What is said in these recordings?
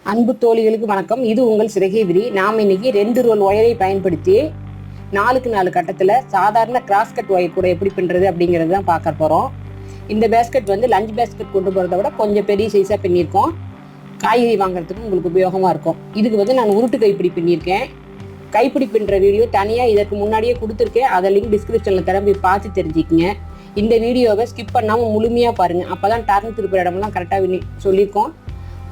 அன்பு தோழிகளுக்கு வணக்கம். இது உங்கள் சிறகேவிரி. நாம் இன்னைக்கு 2 ரோல் ஒயரை பயன்படுத்தி 4க்கு 4 கட்டத்தில் சாதாரண கிராஸ் கட் ஒயர் கூட எப்படி பின்னுறது அப்படிங்கிறது தான் பார்க்க போகிறோம். இந்த பேஸ்கெட் வந்து லஞ்ச் பேஸ்கெட் கொண்டு போகிறத விட கொஞ்சம் பெரிய சைஸாக பின்னியிருக்கோம். காய்கறி வாங்குறதுக்கு உங்களுக்கு உபயோகமாக இருக்கும். இதுக்கு வந்து நான் உருட்டு கைப்பிடி பின்னியிருக்கேன். கைப்பிடி பின்னுற வீடியோ தனியாக இதற்கு முன்னாடியே கொடுத்துருக்கேன். அதை லிங்க் டிஸ்கிரிப்ஷனில் திரும்பி பார்த்து தெரிஞ்சுக்கிங்க. இந்த வீடியோவை ஸ்கிப் பண்ணாமல் முழுமையாக பாருங்கள். அப்போ தான் டர்ன் திருப்புற இடமெல்லாம் கரெக்டாக சொல்லியிருக்கோம்.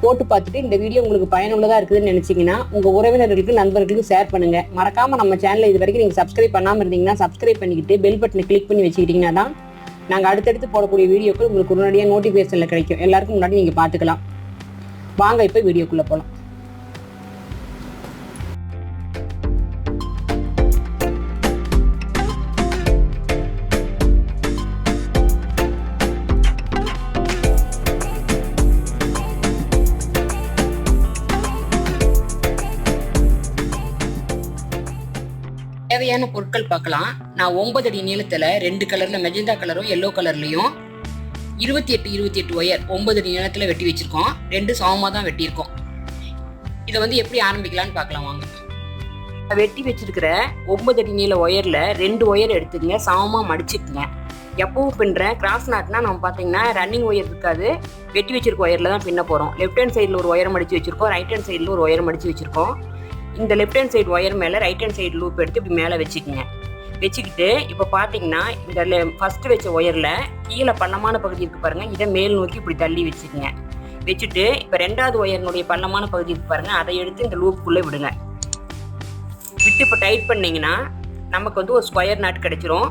போட்டு பார்த்துட்டு இந்த வீடியோ உங்களுக்கு பயனுள்ளதாக இருக்குதுன்னு நினச்சிங்கன்னா உங்கள் உறவினர்களுக்கு நண்பர்களுக்கு ஷேர் பண்ணுங்கள். மறக்காமல் நம்ம சேனலை இது வரைக்கும் நீங்கள் சப்ஸ்கிரைப் பண்ணாமல் இருந்தீங்கன்னா சப்ஸ்கிரைப் பண்ணிக்கிட்டு பெல் பட்டனை கிளிக் பண்ணி வச்சுக்கிட்டிங்கன்னா தான் நாங்கள் அடுத்தடுத்து போடக்கூடிய வீடியோக்கள் உங்களுக்கு உடனடியாக நோட்டிஃபிகேஷனில் கிடைக்கும். எல்லாருக்கும் முன்னாடி நீங்கள் பார்த்துக்கலாம். வாங்க இப்போ வீடியோக்குள்ளே போகலாம். தேவையான பொருட்கள் பார்க்கலாம். நான் 9 அடி நீளத்தில் 2 கலரில் மெஜந்தா கலரும் எல்லோ கலர்லையும் 28 ஒயர் 9 அடி நீளத்தில் வெட்டி வச்சிருக்கோம். 2 சமமாக தான் வெட்டியிருக்கோம். இதை வந்து எப்படி ஆரம்பிக்கலான்னு பார்க்கலாம் வாங்க. வெட்டி வச்சிருக்கிற 9 அடி நீள ஒயரில் 2 ஒயர் எடுத்துக்கங்க, சமமாக மடிச்சுக்குங்க. எப்பவும் பின்னுற கிராஸ் நாட்னா நம்ம பார்த்தீங்கன்னா ரன்னிங் ஒயர் இருக்காது, வெட்டி வச்சிருக்க ஒயரில் தான் பின்ன போகிறோம். லெஃப்ட் ஹேண்ட் சைடில் ஒரு ஒயரை மடித்து வச்சிருக்கோம், ரைட் ஹேண்ட் சைடில் ஒரு ஒயரை மடித்து வச்சிருக்கோம். இந்த லெஃப்ட் ஹேண்ட் சைடு ஒயர் மேலே ரைட் ஹேண்ட் சைடு லூப் எடுத்து இப்படி மேலே வச்சுக்கோங்க. வச்சுக்கிட்டு இப்போ பார்த்தீங்கன்னா இந்த ஃபஸ்ட்டு வச்ச ஒயரில் கீழே பள்ளமான பகுதி இருக்குது பாருங்கள், இதை மேல் நோக்கி இப்படி தள்ளி வச்சுக்கோங்க. வச்சுட்டு இப்போ 2வது ஒயரினுடைய பள்ளமான பகுதி இருக்குது பாருங்கள், அதை எடுத்து இந்த லூப்புக்குள்ளே விடுங்க. விட்டு இப்போ டைட் பண்ணிங்கன்னா நமக்கு வந்து ஒரு ஸ்கொயர் நாட் கிடச்சிரும்.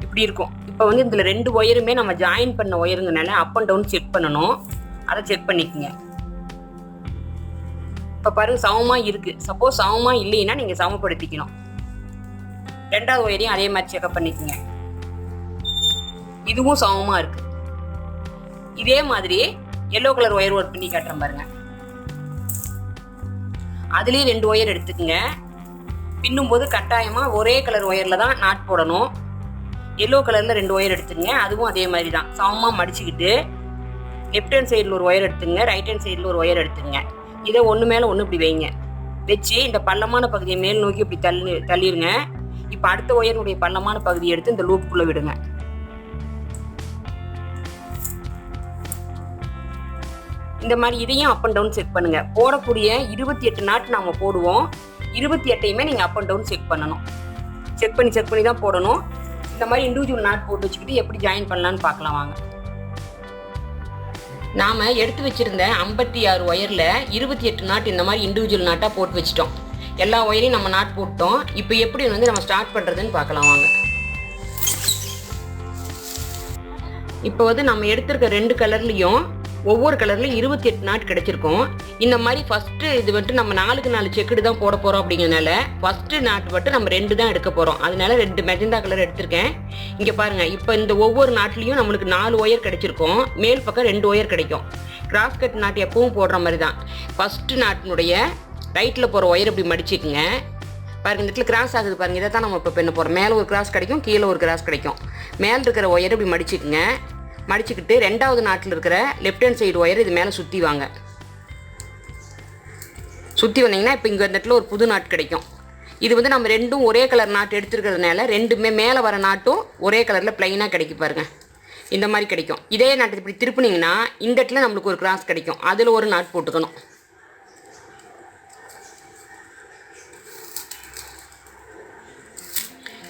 இப்படி இருக்கும். இப்போ வந்து இதில் 2 ஒயருமே நம்ம ஜாயின் பண்ண ஒயருங்கனால அப் அண்ட் டவுன் செக் பண்ணணும். அதை செக் பண்ணிக்கோங்க. இப்போ பாருங்க சமமாக இருக்குது. சப்போஸ் சமமாக இல்லைன்னா நீங்கள் சமப்படுத்திக்கணும். 2வது ஒயரையும் அதே மாதிரி செக்அப் பண்ணிக்கோங்க. இதுவும் சமமாக இருக்குது. இதே மாதிரி எல்லோ கலர் ஒயர் ஒர்க் பண்ணி காட்டுறேன் பாருங்க. அதுலேயும் 2 ஒயர் எடுத்துக்கோங்க. பின்னும்போது கட்டாயமாக ஒரே கலர் ஒயரில் தான் நாட் போடணும். எல்லோ கலரில் 2 ஒயர் எடுத்துக்கங்க. அதுவும் அதே மாதிரி தான் சமமாக மடிச்சுக்கிட்டு லெஃப்ட் ஹேண்ட் சைடில் ஒரு ஒயர் எடுத்துங்க, ரைட் ஹேண்ட் சைடில் ஒரு ஒயர் எடுத்துங்க. இதை ஒன்று மேலே ஒன்று இப்படி வைங்க. வச்சு இந்த பள்ளமான பகுதியை மேல் நோக்கி இப்படி தள்ளிடுங்க. இப்போ அடுத்த ஒயருடைய பள்ளமான பகுதியை எடுத்து இந்த லூப்புக்குள்ளே விடுங்க. இந்த மாதிரி இதையும் அப் அண்ட் டவுன் செக் பண்ணுங்க. போடக்கூடிய 28 நாட் நாம போடுவோம். 28ஐயுமே நீங்கள் அப் அண்ட் டவுன் செக் பண்ணணும். செக் பண்ணி தான் போடணும். இந்த மாதிரி இண்டிவிஜுவல் நாட் போட்டு வச்சுக்கிட்டு எப்படி ஜாயின் பண்ணலான்னு பார்க்கலாம் வாங்க. நாம் எடுத்து வச்சுருந்த 56 ஒயரில் 28 நாட் இந்த மாதிரி இண்டிவிஜுவல் நாட்டாக போட்டு வச்சிட்டோம். எல்லா ஒயரையும் நம்ம நாட் போட்டோம். இப்போ எப்படி வந்து நம்ம ஸ்டார்ட் பண்ணுறதுன்னு பார்க்கலாம் வாங்க. இப்போ வந்து நம்ம எடுத்திருக்க 2 கலர்லேயும் ஒவ்வொரு கலர்லையும் 28 நாட் கிடச்சிருக்கும். இந்த மாதிரி ஃபஸ்ட்டு இது வந்துட்டு நம்ம 4க்கு 4 செக்குடு தான் போட போகிறோம். அப்படிங்கிறனால ஃபஸ்ட்டு நாட் மட்டும் நம்ம 2 தான் எடுக்க போகிறோம். அதனால 2 மெஜந்தா கலர் எடுத்திருக்கேன். இங்கே பாருங்கள், இப்போ இந்த ஒவ்வொரு நாட்லேயும் நம்மளுக்கு 4 ஒயர் கிடச்சிருக்கும். மேல் பக்கம் 2 ஒயர் கிடைக்கும். கிராஸ் கட் நாட் எப்பவும் போடுற மாதிரி தான். ஃபஸ்ட்டு நாட்டினுடைய ரைட்டில் போகிற ஒயர் இப்படி மடிச்சுக்குங்க. பாருங்கள், இந்த இடத்துல கிராஸ் ஆகுது பாருங்கள், இதை தான் நம்ம இப்போ பின்ன போகிறோம். மேலே ஒரு கிராஸ் கிடைக்கும், கீழே ஒரு கிராஸ் கிடைக்கும். மேலே இருக்கிற ஒயர் இப்படி மடிச்சுக்குங்க. மடிச்சுக்கிட்டு 2வது நாட்டில் இருக்கிற லெஃப்ட் ஹேண்ட் சைடு ஒயர் இது மேலே சுற்றி வாங்க. சுற்றி வந்தீங்கன்னா இப்போ இங்கே இந்த இடத்துல ஒரு புது நாட் கிடைக்கும். இது வந்து நம்ம 2ம் ஒரே கலர் நாட் எடுத்துருக்கிறதுனால 2மே மேலே வர நாட்டும் ஒரே கலரில் ப்ளைனாக கிடைக்கும் பாருங்கள். இந்த மாதிரி கிடைக்கும். இதே நாட்டு இப்படி திருப்பினீங்கன்னா இந்த இடத்துல நம்மளுக்கு ஒரு கிராஸ் கிடைக்கும். அதில் ஒரு நாட் போட்டுக்கணும்.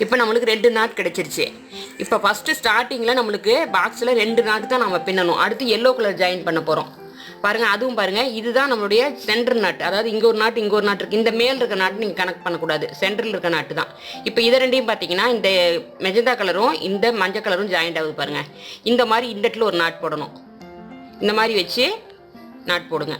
இப்போ நம்மளுக்கு 2 நாட் கிடச்சிருச்சு. இப்போ ஃபஸ்ட்டு ஸ்டார்டிங்கில் நம்மளுக்கு பாக்ஸில் 2 நாட் தான் நம்ம பின்னணும். அடுத்து எல்லோ கலர் ஜாயின் பண்ண போகிறோம் பாருங்கள். அதுவும் பாருங்கள், இதுதான் நம்மளுடைய சென்டர் நாட். அதாவது இங்கே ஒரு நாட் இங்கே ஒரு நாட் இருக்குது. இந்த மேல் இருக்க நாட்டு நீங்கள் கனெக்ட் பண்ணக்கூடாது, சென்டரில் இருக்க நாட்டு தான். இப்போ இதை 2ஐயும் பார்த்தீங்கன்னா இந்த மெஜந்தா கலரும் இந்த மஞ்சள் கலரும் ஜாயிண்ட் ஆகுது பாருங்கள். இந்த மாதிரி இந்த இடத்துல ஒரு நாட் போடணும். இந்த மாதிரி வச்சு நாட் போடுங்க.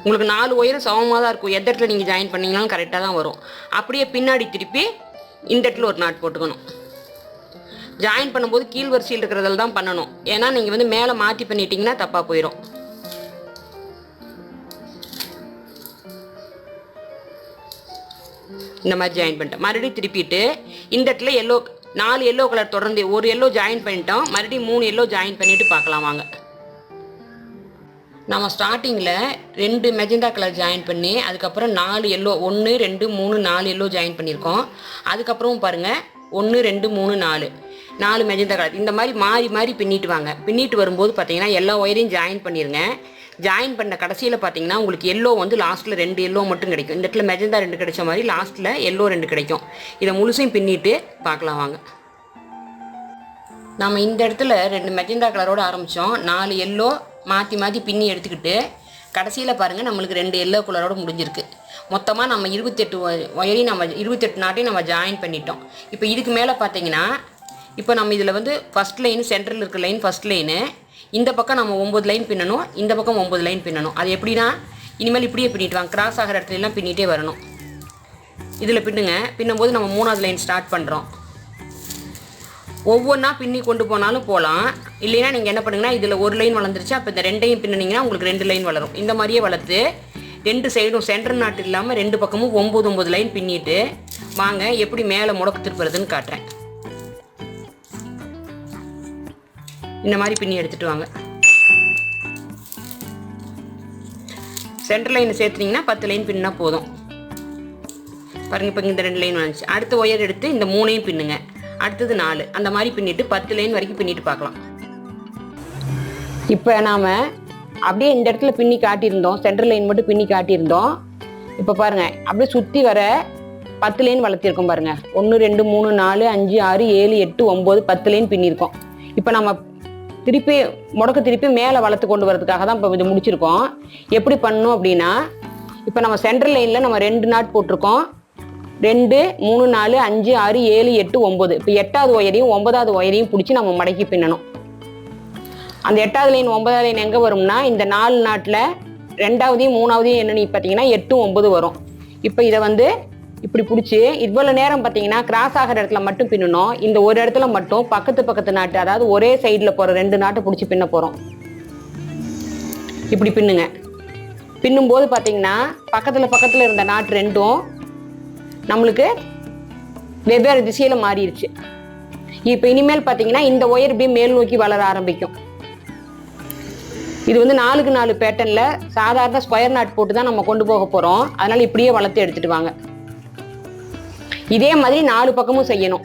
உங்களுக்கு 4 ஒயரும் சமமாக தான் இருக்கும். எந்த இடத்துல நீங்கள் ஜாயின் பண்ணிங்கனாலும் கரெக்டாக தான் வரும். அப்படியே பின்னாடி திருப்பி இந்த இடத்துல ஒரு நாட் போட்டுக்கணும். ஜாயின் பண்ணும்போது கீழ் வரிசையில் இருக்கிறதில் தான் பண்ணணும். ஏன்னா நீங்கள் வந்து மேலே மாற்றி பண்ணிட்டீங்கன்னா தப்பாக போயிடும். இந்த மாதிரி ஜாயின் பண்ணிட்டேன். மறுபடியும் திருப்பிட்டு இந்த இடத்துல எல்லோ 4 எல்லோ கலர் தொடர்ந்து ஒரு எல்லோ ஜாயின் பண்ணிட்டோம். மறுபடியும் 3 எல்லோ ஜாயின் பண்ணிவிட்டு பார்க்கலாம் வாங்க. நம்ம ஸ்டார்டிங்கில் 2 மெஜந்தா கலர் ஜாயின் பண்ணி அதுக்கப்புறம் 4 எல்லோ 1 2 3 4 எல்லோ ஜாயின் பண்ணியிருக்கோம். அதுக்கப்புறம் பாருங்கள் 1 2 3 4 மெஜந்தா கலர் இந்த மாதிரி மாறி மாறி பின்னிட்டு வாங்க. பின்னிட்டு வரும்போது பார்த்தீங்கன்னா எல்லா ஒயரையும் ஜாயின் பண்ணிடுங்க. ஜாயின் பண்ண கடைசியில் பார்த்தீங்கன்னா உங்களுக்கு எல்லோ வந்து லாஸ்ட்டில் 2 எல்லோ மட்டும் கிடைக்கும். இந்த இடத்துல மெஜந்தா 2 கிடைச்ச மாதிரி லாஸ்ட்டில் எல்லோ 2 கிடைக்கும். இதை முழுசையும் பின்னிட்டு பார்க்கலாம் வாங்க. நம்ம இந்த இடத்துல 2 மெஜந்தா கலரோடு ஆரம்பித்தோம். 4 எல்லோ மாற்றி மாற்றி பின்னி எடுத்துக்கிட்டு கடைசியில் பாருங்கள் நம்மளுக்கு 2 எல்லோ கலரோடு முடிஞ்சிருக்கு. மொத்தமாக நம்ம 28 ஒயரையும் நம்ம 28 நாட்டையும் நம்ம ஜாயின் பண்ணிட்டோம். இப்போ இதுக்கு மேலே பார்த்தீங்கன்னா இப்போ நம்ம இதில் வந்து ஃபஸ்ட் லைன் சென்டரில் இருக்க லைன் ஃபஸ்ட் லைனு, இந்த பக்கம் நம்ம 9 லைன் பின்னணும், இந்த பக்கம் 9 லைன் பின்னணும். அது எப்படின்னா இனிமேல் இப்படியே பின்னிட்டு வாங்க. கிராஸ் ஆகிற இடத்துலலாம் பின்னிட்டே வரணும். இதில் பின்னுங்க. பின்னும்போது நம்ம 3வது லைன் ஸ்டார்ட் பண்ணுறோம். ஒவ்வொன்றா பின்னி கொண்டு போனாலும் போகலாம். இல்லைன்னா நீங்கள் என்ன பண்ணுங்கன்னா இதில் ஒரு லைன் வளர்ந்துருச்சு, அப்போ இந்த 2ஐயும் பின்னிங்கன்னா உங்களுக்கு 2 லைன் வளரும். இந்த மாதிரியே வளர்த்து 2 சைடும் சென்டர் நாட்டு இல்லாமல் 2 பக்கமும் 9 லைன் பின்னிட்டு வாங்க எப்படி மேலே முடக்கு திருப்புறதுன்னு காட்டுறேன். இந்த மாதிரி பின்னி எடுத்துகிட்டு வாங்க. சென்டர் லைனை சேர்த்துனீங்கன்னா 10 லைன் பின்னா போதும். பாருங்கள் இப்போ இந்த 2 லைன் வந்துச்சு. அடுத்த ஒயர் எடுத்து இந்த 3ஐயும் பின்னுங்க. அடுத்தது 4 அந்த மாதிரி பின்னிட்டு 10 லைன் வரைக்கும் பின்னிட்டு பார்க்கலாம். இப்போ நாம் அப்படியே இந்த இடத்துல பின்னி காட்டியிருந்தோம், சென்டர் லைன் மட்டும் பின்னி காட்டியிருந்தோம். இப்போ பாருங்கள் அப்படியே சுற்றி வர 10 லைன் வளர்த்திருக்கோம் பாருங்கள். 1 2 3 4 5 6 7 8 9 10 லைன் பின்னிருக்கோம். இப்போ நம்ம திருப்பி திருப்பி மேலே வளர்த்து கொண்டு வரதுக்காக தான் இப்போ இது முடிச்சிருக்கோம். எப்படி பண்ணணும் அப்படின்னா இப்போ நம்ம சென்டர் லைனில் நம்ம 2 நாட் போட்டிருக்கோம். 2 3 4 5 6 7 8 9. இப்போ 8வது ஒயரையும் 9வது ஒயரையும் பிடிச்சி நம்ம மடக்கி பின்னணும். அந்த 8வது லைன் 9வது லைன் எங்கே வரும்னா இந்த 4 நாட்டில் 2வதையும் 3வதையும் என்னன்னு பார்த்தீங்கன்னா 8 9 வரும். இப்போ இதை வந்து இப்படி பிடிச்சி இவ்வளோ நேரம் பார்த்தீங்கன்னா கிராஸ் ஆகிற இடத்துல மட்டும் பின்னணும். இந்த ஒரு இடத்துல மட்டும் பக்கத்து நாட்டு, அதாவது ஒரே சைடில் போகிற 2 நாட்டை பிடிச்சி பின்ன போகிறோம். இப்படி பின்னுங்க. பின்னும்போது பார்த்தீங்கன்னா பக்கத்தில் இருந்த நாட்டு 2ம் நம்மளுக்கு வெவ்வேறு திசையில் மாறிடுச்சு. இப்போ இனிமேல் பார்த்தீங்கன்னா இந்த ஒயர் இப்படியே மேல் நோக்கி வளர ஆரம்பிக்கும். இது வந்து 4க்கு 4 பேட்டர்னில் சாதாரண ஸ்கொயர் நாட் போட்டு தான் நம்ம கொண்டு போக போகிறோம். அதனால் இப்படியே வளர்த்து எடுத்துகிட்டு வாங்க. இதே மாதிரி 4 பக்கமும் செய்யணும்.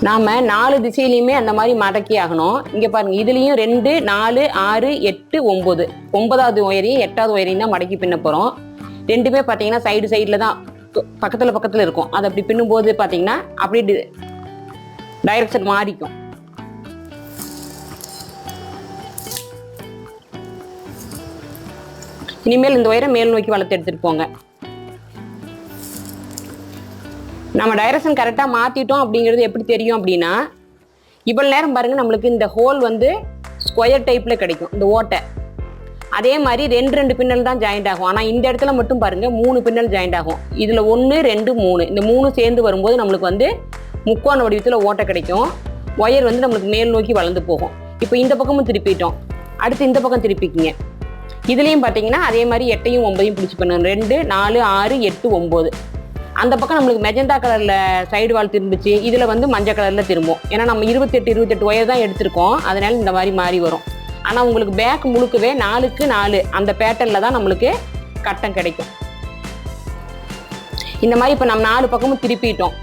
நாம் 4 திசையிலையுமே அந்த மாதிரி மடக்கி ஆகணும். இங்கே பாருங்கள் இதுலேயும் 2 4 6 8 9 9வது ஒயரையும் 8வது ஒயரையும் தான் மடக்கி பின்ன போகிறோம். ரெண்டுமே பார்த்தீங்கன்னா சைடில் தான் பக்கத்தில் இருக்கும். அதை அப்படி பின்னும்போது பார்த்தீங்கன்னா அப்படியே டைரக்ஷன் மாறிக்கும். இனிமேல் இந்த ஒயரை மேல் நோக்கி வளர்த்து எடுத்துகிட்டு போங்க. நம்ம டைரக்ஷன் கரெக்டாக மாற்றிட்டோம் அப்படிங்கிறது எப்படி தெரியும் அப்படின்னா இவ்வளோ நேரம் பாருங்கள் நம்மளுக்கு இந்த ஹோல் வந்து ஸ்கொயர் டைப்பில் கிடைக்கும் இந்த ஓட்டை. அதே மாதிரி 2 பின்னல் தான் ஜாயிண்ட் ஆகும். ஆனால் இந்த இடத்துல மட்டும் பாருங்கள் 3 பின்னல் ஜாயிண்ட் ஆகும். இதில் 1 2 3 இந்த 3 சேர்ந்து வரும்போது நம்மளுக்கு வந்து முக்கோண வடிவத்தில் ஓட்டை கிடைக்கும். ஒயர் வந்து நம்மளுக்கு மேல் நோக்கி வளர்ந்து போகும். இப்போ இந்த பக்கமும் திருப்பிட்டோம். அடுத்து இந்த பக்கம் திருப்பிக்கிங்க. இதுலேயும் பார்த்தீங்கன்னா அதே மாதிரி 8ஐயும் 9ஐயும் பிடிச்சி பண்ணுங்க. 2 4 6 8 9. அந்த பக்கம் நம்மளுக்கு மெஜந்தா கலரில் சைடு வால் திரும்பிச்சு. இதில் வந்து மஞ்சள் கலரில் திரும்பும். ஏன்னா நம்ம 28 ஒயர் தான் எடுத்திருக்கோம். அதனால இந்த மாதிரி மாறி வரும். ஆனால் உங்களுக்கு பேக் முழுக்கவே 4க்கு 4 அந்த பேட்டர்னில் தான் நம்மளுக்கு கட்டம் கிடைக்கும். இந்த மாதிரி இப்போ நம்ம 4 பக்கமும் திருப்பிட்டோம்.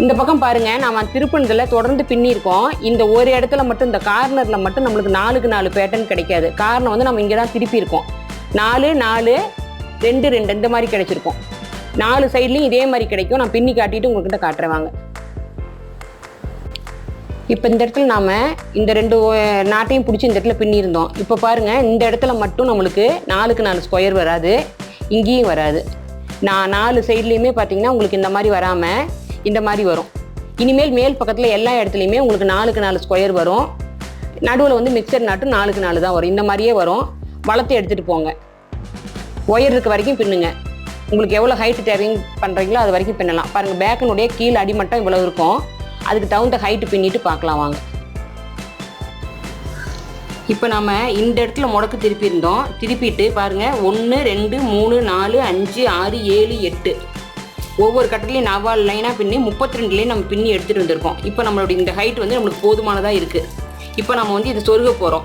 இந்த பக்கம் பாருங்கள் நம்ம திருப்பினதில் தொடர்ந்து பின்னிருக்கோம். இந்த ஒரு இடத்துல மட்டும் இந்த கார்னரில் மட்டும் நம்மளுக்கு 4க்கு 4 பேட்டர்ன் கிடைக்காது. காரணம் வந்து நம்ம இங்கே தான் திருப்பியிருக்கோம். 4 4 2 2 இந்த மாதிரி கிடைச்சிருக்கும். 4 சைட்லையும் இதே மாதிரி கிடைக்கும். நான் பின்னி காட்டிட்டு உங்கள்கிட்ட காட்டுறேன் வாங்க. இப்போ இந்த இடத்துல நாம் இந்த 2 நாட்டையும் பிடிச்சி இந்த இடத்துல பின்னியிருந்தோம். இப்போ பாருங்கள் இந்த இடத்துல மட்டும் நம்மளுக்கு 4க்கு 4 ஸ்கொயர் வராது, இங்கேயும் வராது. 4 சைட்லேயுமே பார்த்தீங்கன்னா உங்களுக்கு இந்த மாதிரி வராமல் இந்த மாதிரி வரும். இனிமேல் மேல் பக்கத்தில் எல்லா இடத்துலையுமே உங்களுக்கு 4க்கு 4 ஸ்கொயர் வரும். நடுவில் வந்து மிக்சர் நாட்டும் 4க்கு 4 தான் வரும். இந்த மாதிரியே வரும். வளர்த்து எடுத்துகிட்டு போங்க. ஒயர் இருக்க வரைக்கும் பின்னுங்க. உங்களுக்கு எவ்வளோ ஹைட்டு தேவைங்க பண்ணுறீங்களோ அது வரைக்கும் பின்னலாம். பாருங்கள் பேக்கினுடைய கீழே அடிமட்டம் இவ்வளோ இருக்கும். அதுக்கு தகுந்த ஹைட்டு பின்னிட்டு பார்க்கலாம் வாங்க. இப்போ நம்ம இந்த இடத்துல முடக்கு திருப்பியிருந்தோம். திருப்பிட்டு பாருங்கள், 1 2 3 4 5 6 7 8 ஒவ்வொரு கட்டத்துலையும் 4 லைனாக பின்னி 32லேயும் நம்ம பின்னி எடுத்துகிட்டு வந்திருக்கோம். இப்போ நம்மளுடைய இந்த ஹைட் வந்து நம்மளுக்கு போதுமானதாக இருக்குது. இப்போ நம்ம வந்து இதை சொருக போகிறோம்.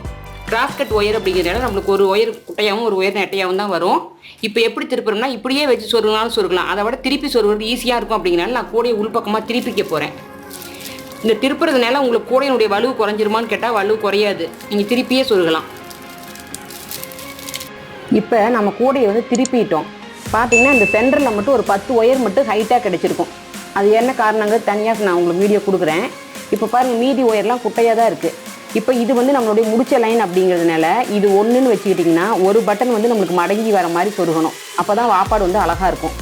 கிராஸ் கட் ஒயர் அப்படிங்கிறதால நம்மளுக்கு ஒரு ஒயர் குட்டையாகவும் ஒரு ஒயர் நெட்டையாகவும் தான் வரும். இப்போ எப்படி திருப்புறோம்னா, இப்படியே வச்சு சொருகினாலும் சொருகலாம். அதை விட திருப்பி சொருகிறது ஈஸியாக இருக்கும் அப்படிங்கிறனால நான் கூடையை உள்பக்கமாக திருப்பிக்க போகிறேன். இந்த திருப்புறதுனால உங்களுக்கு கூடையினுடைய வலு குறைஞ்சிருமான்னு கேட்டால் வலு குறையாது. நீங்கள் திருப்பியே சொருகலாம். இப்போ நம்ம கூடையை வந்து திருப்பிட்டோம். பார்த்தீங்கன்னா இந்த சென்டரில் மட்டும் ஒரு 10 ஒயர் மட்டும் ஹைட்டாக கிடச்சிருக்கும். அது என்ன காரணங்கிறது தனியாக நான் உங்களுக்கு வீடியோ கொடுக்குறேன். இப்போ பாருங்கள், மீதி ஒயர்லாம் குட்டையாக தான் இருக்குது. இப்போ இது வந்து நம்மளுடைய முடிச்ச லைன் அப்படிங்கிறதுனால இது 1ன்னு வச்சுக்கிட்டிங்கன்னா ஒரு பட்டன் வந்து நம்மளுக்கு மடங்கி வர மாதிரி சொருகணும். அப்போ தான் வாப்பாடு வந்து அழகாக இருக்கும்.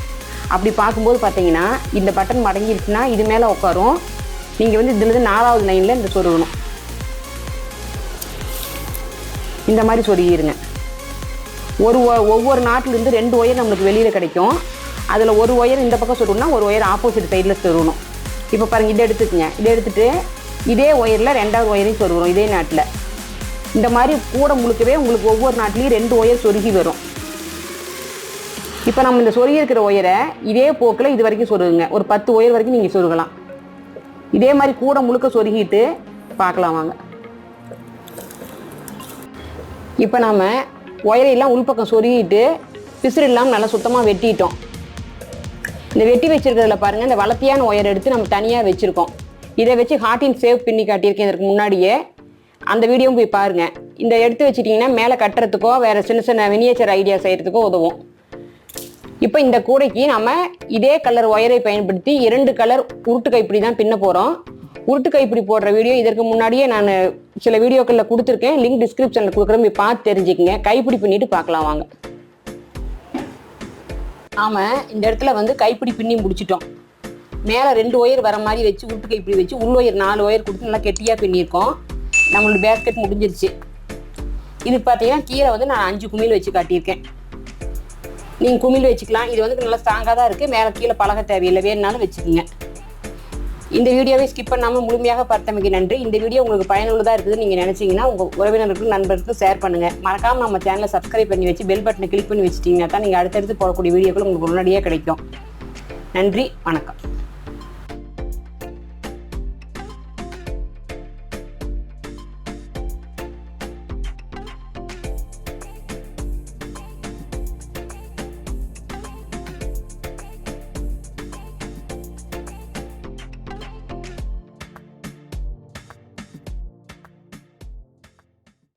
அப்படி பார்க்கும்போது பார்த்தீங்கன்னா இந்த பட்டன் மடங்கிருச்சுன்னா இது மேலே உட்காரும். நீங்கள் வந்து இதுலேருந்து 4வது லைனில் இந்த சொருகணும். இந்த மாதிரி சொருகிடுங்க. ஒவ்வொரு நாட்டிலேருந்து 2 ஒயர் நம்மளுக்கு வெளியில் கிடைக்கும். அதில் ஒரு ஒயர் இந்த பக்கம் சொருகணும்னா ஒரு ஒயர் ஆப்போசிட் சைடில் சொருகணும். இப்போ பாருங்கள், இதை எடுத்துக்கங்க. இதை எடுத்துகிட்டு இதே ஒயரில் 2வது ஒயரையும் சொருகிறோம். இதே நாட்டில் இந்த மாதிரி கூட முழுக்கவே உங்களுக்கு ஒவ்வொரு நாட்டிலையும் 2 ஒயர் சொருகி வரும். இப்போ நம்ம இந்த சொருகி இருக்கிற ஒயரை இதே போக்கில் இது வரைக்கும் சொருகுங்க. ஒரு 10 ஒயர் வரைக்கும் நீங்கள் சொருகலாம். இதே மாதிரி கூட முழுக்க சொருகிட்டு பார்க்கலாம் வாங்க. இப்போ நம்ம ஒயரையெல்லாம் உள்பக்கம் சொருகிட்டு பிசுறு இல்லாமல் நல்லா சுத்தமாக வெட்டிட்டோம். இந்த வெட்டி வச்சுருக்கிறதுல பாருங்கள், இந்த வளர்த்தியான ஒயர் எடுத்து நம்ம தனியாக வச்சுருக்கோம். இதை வச்சு ஹார்ட்டின் சேவ் பின்னி காட்டியிருக்கேன் இதற்கு முன்னாடியே. அந்த வீடியோவும் போய் பாருங்கள். இந்த எடுத்து வச்சுட்டிங்கன்னா மேலே கட்டுறதுக்கோ வேறு சின்ன சின்ன மினியேச்சர் ஐடியா செய்கிறதுக்கோ உதவும். இப்போ இந்த கூடைக்கு நம்ம இதே கலர் ஒயரை பயன்படுத்தி 2 கலர் உருட்டு கைப்பிடி தான் பின்ன போகிறோம். உருட்டு கைப்பிடி போடுற வீடியோ இதற்கு முன்னாடியே நான் சில வீடியோக்களில் கொடுத்துருக்கேன். லிங்க் டிஸ்கிரிப்ஷனில் கொடுக்குறேன், போய் பார்த்து தெரிஞ்சுக்கங்க. கைப்பிடி பின்னிட்டு பார்க்கலாம் வாங்க. நாம் இந்த இடத்துல வந்து கைப்பிடி பின்னி முடிச்சிட்டோம். மேலே 2 ஒயர் வர மாதிரி வச்சு உருட்டு கைப்பிடி வச்சு உள் ஒயர் 4 ஒயர் கொடுத்து நல்லா கெட்டியாக பின்னியிருக்கோம். நம்மளோட பேஸ்கெட் முடிஞ்சிருச்சு. இது பார்த்தீங்கன்னா கீழே வந்து நான் 5 குமிழ் வச்சு காட்டியிருக்கேன். நீங்கள் குமிழ் வச்சுக்கலாம். இது வந்து நல்லா ஸ்ட்ராங்காக தான் இருக்குது. மேலே கீழே பழக தேவையில்லை, வேணுனாலும் வச்சுக்கோங்க. இந்த வீடியோவை ஸ்கிப் பண்ணாமல் முழுமையாக பார்த்தமைக்கு நன்றி. இந்த வீடியோ உங்களுக்கு பயனுள்ளதாக இருக்குது நீங்கள் நினச்சிங்கன்னா உங்கள் உறவினர்களுக்கும் நண்பர்களுக்கும் ஷேர் பண்ணுங்கள். மறக்காமல் நம்ம சேனலை சப்ஸ்கிரைப் பண்ணி வச்சு பெல் பட்டனை கிளிக் பண்ணி வச்சுட்டிங்கன்னா தான் நீங்கள் அடுத்தடுத்து போடக்கூடிய வீடியோக்கள் உங்களுக்கு முன்னாடியே கிடைக்கும். நன்றி, வணக்கம்.